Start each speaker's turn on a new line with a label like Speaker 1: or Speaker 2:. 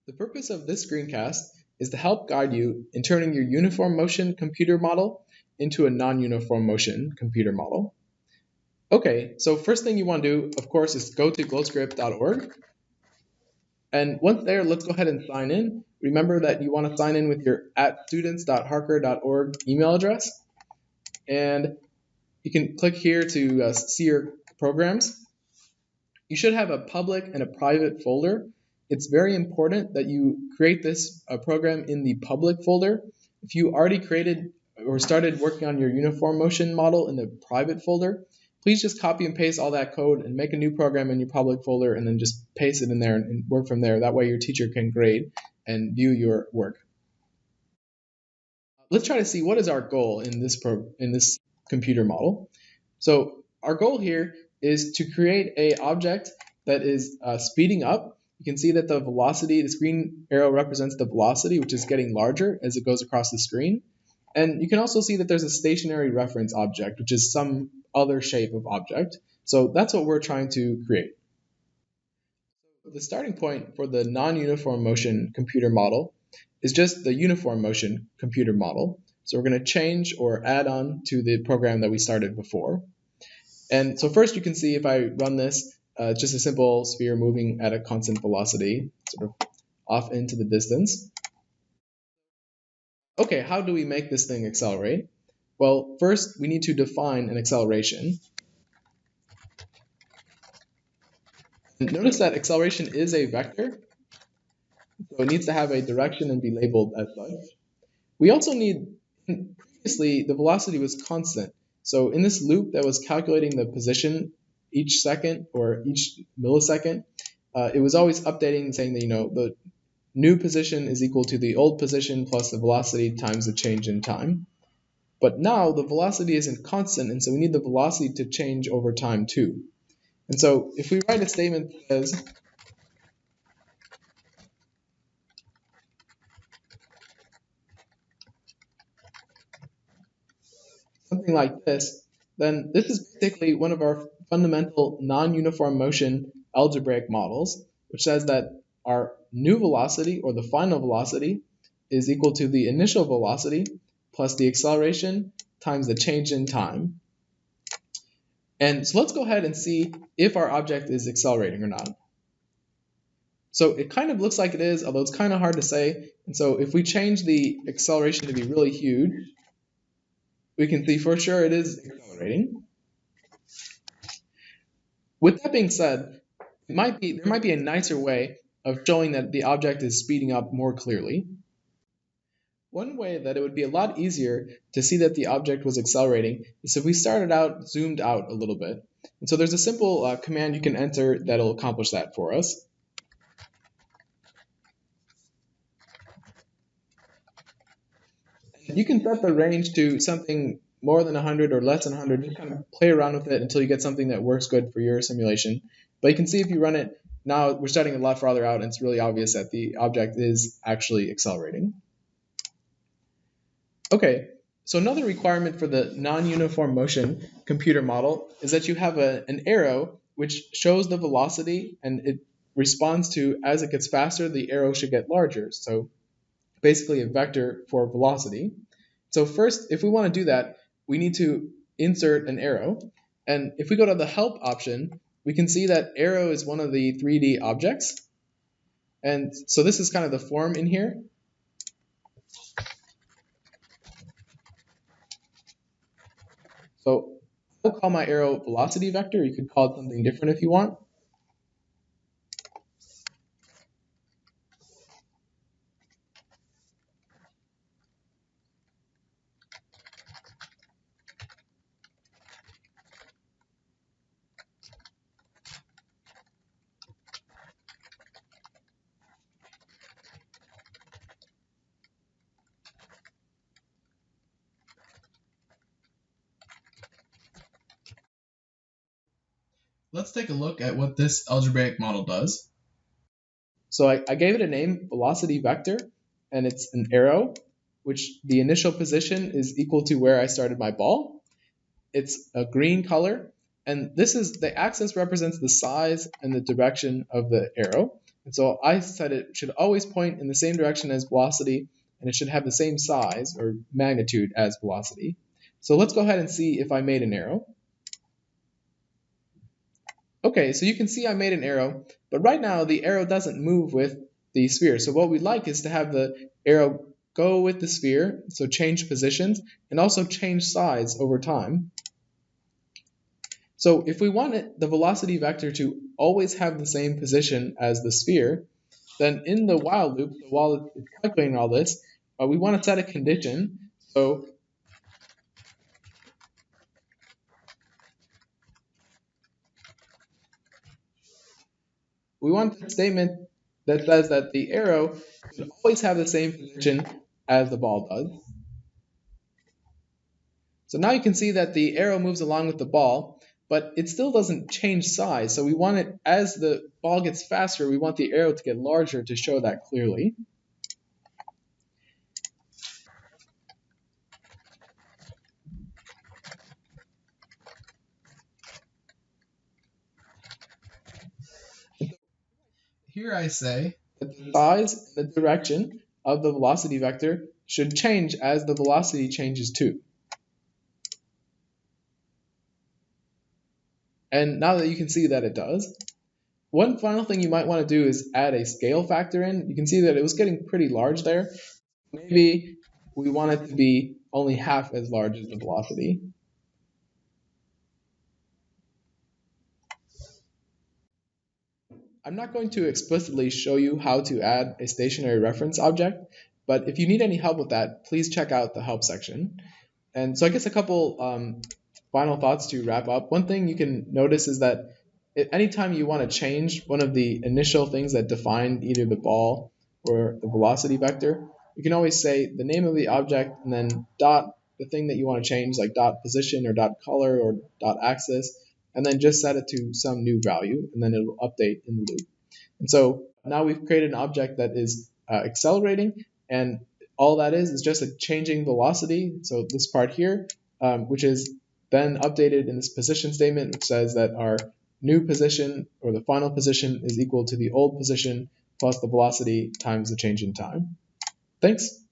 Speaker 1: The purpose of this screencast is to help guide you in turning your uniform motion computer model into a non-uniform motion computer model. Okay, so first thing you want to do, of course, is go to glowscript.org. And once there, let's go ahead and sign in. Remember that you want to sign in with your @students.harker.org email address. And you can click here to see your programs. You should have a public and a private folder. It's very important that you create this program in the public folder. If you already created or started working on your uniform motion model in the private folder, please just copy and paste all that code and make a new program in your public folder and then just paste it in there and work from there. That way your teacher can grade and view your work. Let's try to see what is our goal in this computer model. So our goal here is to create an object that is speeding up. You can see that the velocity, this green arrow represents the velocity, which is getting larger as it goes across the screen. And you can also see that there's a stationary reference object, which is some other shape of object. So that's what we're trying to create. The starting point for the non-uniform motion computer model is just the uniform motion computer model. So we're going to change or add on to the program that we started before. And so first you can see if I run this, just a simple sphere moving at a constant velocity, sort of off into the distance. Okay, how do we make this thing accelerate? Well, first we need to define an acceleration. And notice that acceleration is a vector, so it needs to have a direction and be labeled as such. We also need, previously the velocity was constant. So in this loop that was calculating the position each second or each millisecond, it was always updating, saying that the new position is equal to the old position plus the velocity times the change in time. But now the velocity isn't constant, and so we need the velocity to change over time too. And so if we write a statement that says something like this, then this is basically one of our fundamental non-uniform motion algebraic models, which says that our new velocity, or the final velocity, is equal to the initial velocity plus the acceleration times the change in time. And so let's go ahead and see if our object is accelerating or not. So it kind of looks like it is, although it's kind of hard to say. And so if we change the acceleration to be really huge, we can see for sure it is accelerating. With that being said, there might be a nicer way of showing that the object is speeding up more clearly. One way that it would be a lot easier to see that the object was accelerating is if we started out zoomed out a little bit. And so there's a simple command you can enter that'll accomplish that for us. And you can set the range to something more than 100 or less than 100. Just kind of play around with it until you get something that works good for your simulation. But you can see if you run it, now we're starting a lot farther out, and it's really obvious that the object is actually accelerating. Okay, so another requirement for the non-uniform motion computer model is that you have an arrow which shows the velocity, and it responds to, as it gets faster, the arrow should get larger. So basically a vector for velocity. So first, if we want to do that, we need to insert an arrow. And if we go to the help option, we can see that arrow is one of the 3D objects. And so this is kind of the form in here. So I'll call my arrow velocity vector. You could call it something different if you want. Let's take a look at what this algebraic model does. So I gave it a name, velocity vector, and it's an arrow, which the initial position is equal to where I started my ball. It's a green color, and the axis represents the size and the direction of the arrow. And so I said it should always point in the same direction as velocity, and it should have the same size or magnitude as velocity. So let's go ahead and see if I made an arrow. Okay, so you can see I made an arrow, but right now the arrow doesn't move with the sphere. So what we'd like is to have the arrow go with the sphere, so change positions, and also change size over time. So if we want the velocity vector to always have the same position as the sphere, then in the while loop, so while it's calculating all this, we want to set a condition. So we want a statement that says that the arrow should always have the same position as the ball does. So now you can see that the arrow moves along with the ball, but it still doesn't change size. So we want it, as the ball gets faster, we want the arrow to get larger to show that clearly. Here I say that the size and the direction of the velocity vector should change as the velocity changes too. And now that you can see that it does, one final thing you might want to do is add a scale factor in. You can see that it was getting pretty large there. Maybe we want it to be only half as large as the velocity. I'm not going to explicitly show you how to add a stationary reference object, but if you need any help with that, please check out the help section. And so I guess a couple final thoughts to wrap up. One thing you can notice is that anytime you want to change one of the initial things that define either the ball or the velocity vector, you can always say the name of the object and then dot the thing that you want to change, like dot position or dot color or dot axis, and then just set it to some new value, and then it'll update in the loop. And so now we've created an object that is accelerating, and all that is just a changing velocity. So this part here, which is then updated in this position statement, which says that our new position or the final position is equal to the old position plus the velocity times the change in time. Thanks.